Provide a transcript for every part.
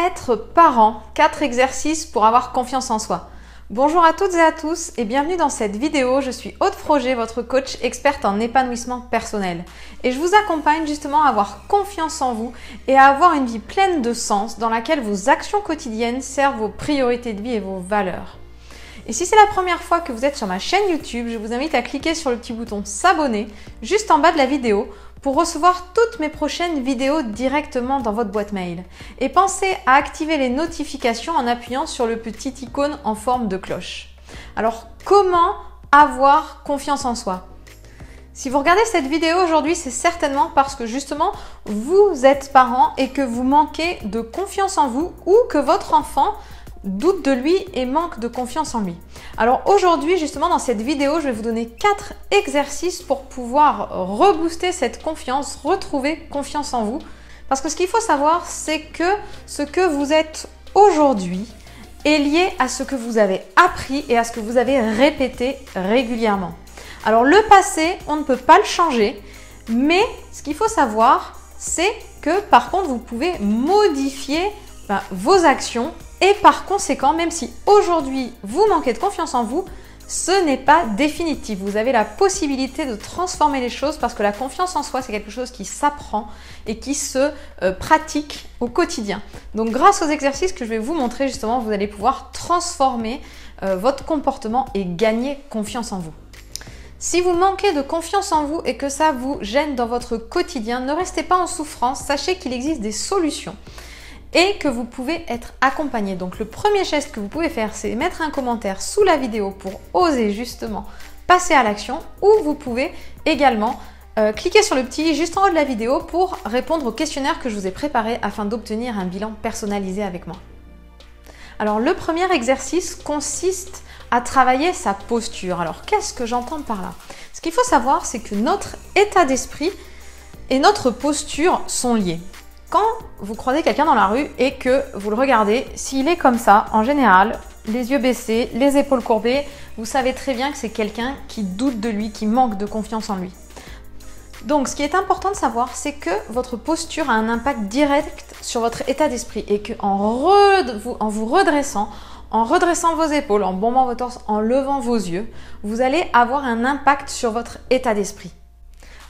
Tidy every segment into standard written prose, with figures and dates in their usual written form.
Être parent, 4 exercices pour avoir confiance en soi. Bonjour à toutes et à tous et bienvenue dans cette vidéo. Je suis Aude Froger, votre coach experte en épanouissement personnel. Et je vous accompagne justement à avoir confiance en vous et à avoir une vie pleine de sens dans laquelle vos actions quotidiennes servent vos priorités de vie et vos valeurs. Et si c'est la première fois que vous êtes sur ma chaîne YouTube, je vous invite à cliquer sur le petit bouton s'abonner juste en bas de la vidéo pour recevoir toutes mes prochaines vidéos directement dans votre boîte mail. Et pensez à activer les notifications en appuyant sur le petit icône en forme de cloche. Alors, comment avoir confiance en soi? Si vous regardez cette vidéo aujourd'hui, c'est certainement parce que justement, vous êtes parent et que vous manquez de confiance en vous ou que votre enfant doute de lui et manque de confiance en lui. Alors aujourd'hui, justement, dans cette vidéo, je vais vous donner 4 exercices pour pouvoir rebooster cette confiance, retrouver confiance en vous. Parce que ce qu'il faut savoir, c'est que ce que vous êtes aujourd'hui est lié à ce que vous avez appris et à ce que vous avez répété régulièrement. Alors le passé, on ne peut pas le changer, mais ce qu'il faut savoir, c'est que par contre, vous pouvez modifier vos actions. Et par conséquent, même si aujourd'hui vous manquez de confiance en vous, ce n'est pas définitif. Vous avez la possibilité de transformer les choses parce que la confiance en soi, c'est quelque chose qui s'apprend et qui se pratique au quotidien. Donc grâce aux exercices que je vais vous montrer justement, vous allez pouvoir transformer votre comportement et gagner confiance en vous. Si vous manquez de confiance en vous et que ça vous gêne dans votre quotidien, ne restez pas en souffrance, sachez qu'il existe des solutions et que vous pouvez être accompagné. Donc le premier geste que vous pouvez faire, c'est mettre un commentaire sous la vidéo pour oser justement passer à l'action, ou vous pouvez également cliquer sur le petit juste en haut de la vidéo pour répondre au questionnaire que je vous ai préparé afin d'obtenir un bilan personnalisé avec moi. Alors le premier exercice consiste à travailler sa posture. Alors qu'est-ce que j'entends par là? Ce qu'il faut savoir, c'est que notre état d'esprit et notre posture sont liés. Quand vous croisez quelqu'un dans la rue et que vous le regardez, s'il est comme ça, en général, les yeux baissés, les épaules courbées, vous savez très bien que c'est quelqu'un qui doute de lui, qui manque de confiance en lui. Donc, ce qui est important de savoir, c'est que votre posture a un impact direct sur votre état d'esprit et qu'en vous redressant, en redressant vos épaules, en bombant votre torse, en levant vos yeux, vous allez avoir un impact sur votre état d'esprit.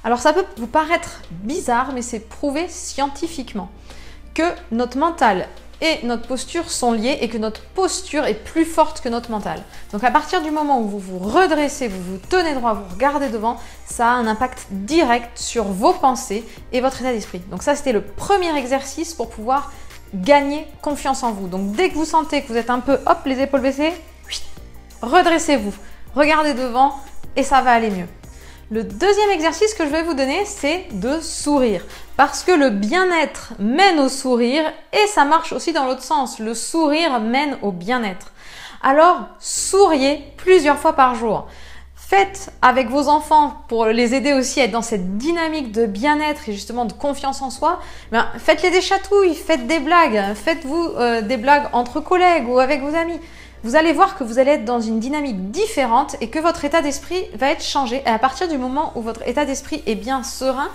Alors ça peut vous paraître bizarre, mais c'est prouvé scientifiquement que notre mental et notre posture sont liés et que notre posture est plus forte que notre mental. Donc à partir du moment où vous vous redressez, vous vous tenez droit, vous regardez devant, ça a un impact direct sur vos pensées et votre état d'esprit. Donc ça, c'était le premier exercice pour pouvoir gagner confiance en vous. Donc dès que vous sentez que vous êtes un peu, hop, les épaules baissées, redressez-vous, regardez devant et ça va aller mieux. Le deuxième exercice que je vais vous donner, c'est de sourire. Parce que le bien-être mène au sourire et ça marche aussi dans l'autre sens. Le sourire mène au bien-être. Alors, souriez plusieurs fois par jour. Faites avec vos enfants, pour les aider aussi à être dans cette dynamique de bien-être et justement de confiance en soi, faites-les des chatouilles, faites des blagues, faites-vous des blagues entre collègues ou avec vos amis. Vous allez voir que vous allez être dans une dynamique différente et que votre état d'esprit va être changé. Et à partir du moment où votre état d'esprit est bien serein,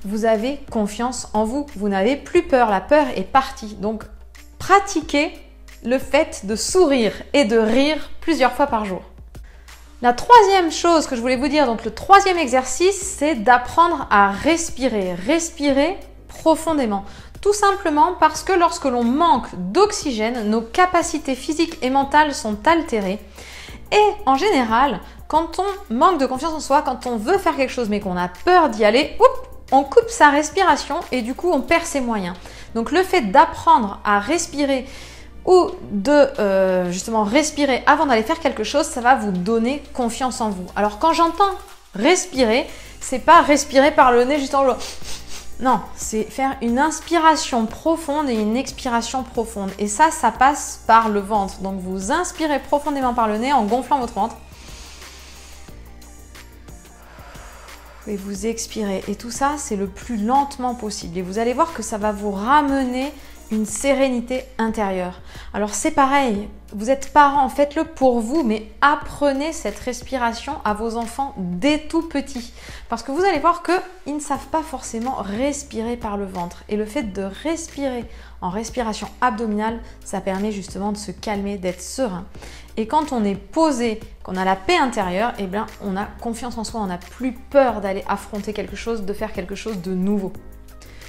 vous avez confiance en vous. Vous n'avez plus peur. La peur est partie. Donc, pratiquez le fait de sourire et de rire plusieurs fois par jour. La troisième chose que je voulais vous dire, donc le troisième exercice, c'est d'apprendre à respirer. Respirer profondément. Tout simplement parce que lorsque l'on manque d'oxygène, nos capacités physiques et mentales sont altérées. Et en général, quand on manque de confiance en soi, quand on veut faire quelque chose mais qu'on a peur d'y aller, on coupe sa respiration et du coup on perd ses moyens. Donc le fait d'apprendre à respirer ou de justement respirer avant d'aller faire quelque chose, ça va vous donner confiance en vous. Alors quand j'entends respirer, c'est pas respirer par le nez juste en haut. Non, c'est faire une inspiration profonde et une expiration profonde. Et ça passe par le ventre. Donc vous inspirez profondément par le nez en gonflant votre ventre. Et vous expirez. Et tout ça, c'est le plus lentement possible. Et vous allez voir que ça va vous ramener une sérénité intérieure. Alors c'est pareil, vous êtes parents, faites-le pour vous, mais apprenez cette respiration à vos enfants dès tout petits. Parce que vous allez voir qu'ils ne savent pas forcément respirer par le ventre. Et le fait de respirer en respiration abdominale, ça permet justement de se calmer, d'être serein. Et quand on est posé, qu'on a la paix intérieure, eh bien on a confiance en soi, on n'a plus peur d'aller affronter quelque chose, de faire quelque chose de nouveau.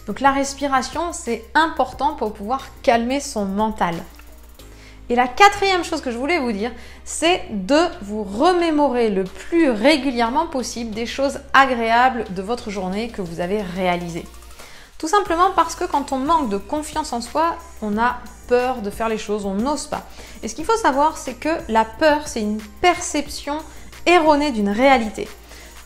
Donc la respiration, c'est important pour pouvoir calmer son mental. Et la quatrième chose que je voulais vous dire, c'est de vous remémorer le plus régulièrement possible des choses agréables de votre journée que vous avez réalisées. Tout simplement parce que quand on manque de confiance en soi, on a peur de faire les choses, on n'ose pas. Et ce qu'il faut savoir, c'est que la peur, c'est une perception erronée d'une réalité.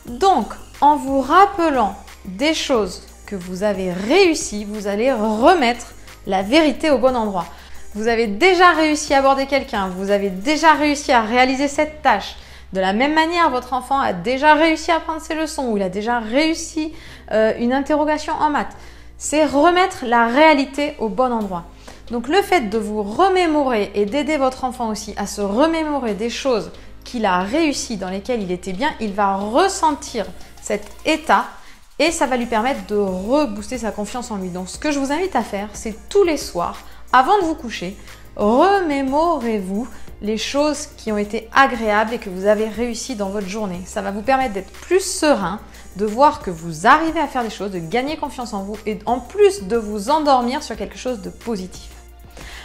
Donc, en vous rappelant des choses que vous avez réussi, vous allez remettre la vérité au bon endroit. Vous avez déjà réussi à aborder quelqu'un, vous avez déjà réussi à réaliser cette tâche. De la même manière, votre enfant a déjà réussi à prendre ses leçons ou il a déjà réussi une interrogation en maths. C'est remettre la réalité au bon endroit. Donc le fait de vous remémorer et d'aider votre enfant aussi à se remémorer des choses qu'il a réussi, dans lesquelles il était bien, il va ressentir cet état et ça va lui permettre de rebooster sa confiance en lui. Donc ce que je vous invite à faire, c'est tous les soirs, avant de vous coucher, remémorez-vous les choses qui ont été agréables et que vous avez réussi dans votre journée. Ça va vous permettre d'être plus serein, de voir que vous arrivez à faire des choses, de gagner confiance en vous et en plus de vous endormir sur quelque chose de positif.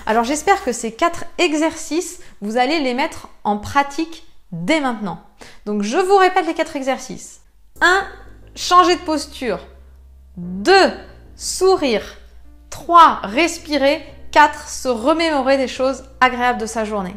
Alors j'espère que ces 4 exercices, vous allez les mettre en pratique dès maintenant. Donc je vous répète les 4 exercices. 1. Changer de posture. 2. Sourire. 3. Respirer. 4. Se remémorer des choses agréables de sa journée.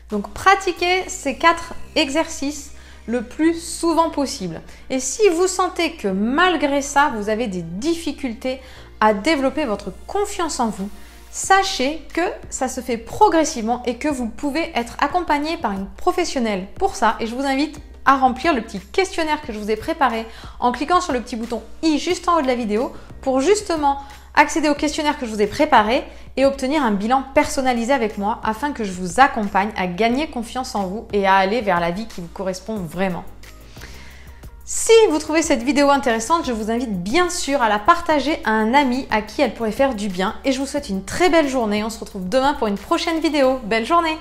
Donc pratiquez ces 4 exercices le plus souvent possible. Et si vous sentez que malgré ça, vous avez des difficultés à développer votre confiance en vous, sachez que ça se fait progressivement et que vous pouvez être accompagné par une professionnelle pour ça. Et je vous invite à remplir le petit questionnaire que je vous ai préparé en cliquant sur le petit bouton i juste en haut de la vidéo pour justement accéder au questionnaire que je vous ai préparé et obtenir un bilan personnalisé avec moi afin que je vous accompagne à gagner confiance en vous et à aller vers la vie qui vous correspond vraiment. Si vous trouvez cette vidéo intéressante, je vous invite bien sûr à la partager à un ami à qui elle pourrait faire du bien et je vous souhaite une très belle journée. On se retrouve demain pour une prochaine vidéo. Belle journée!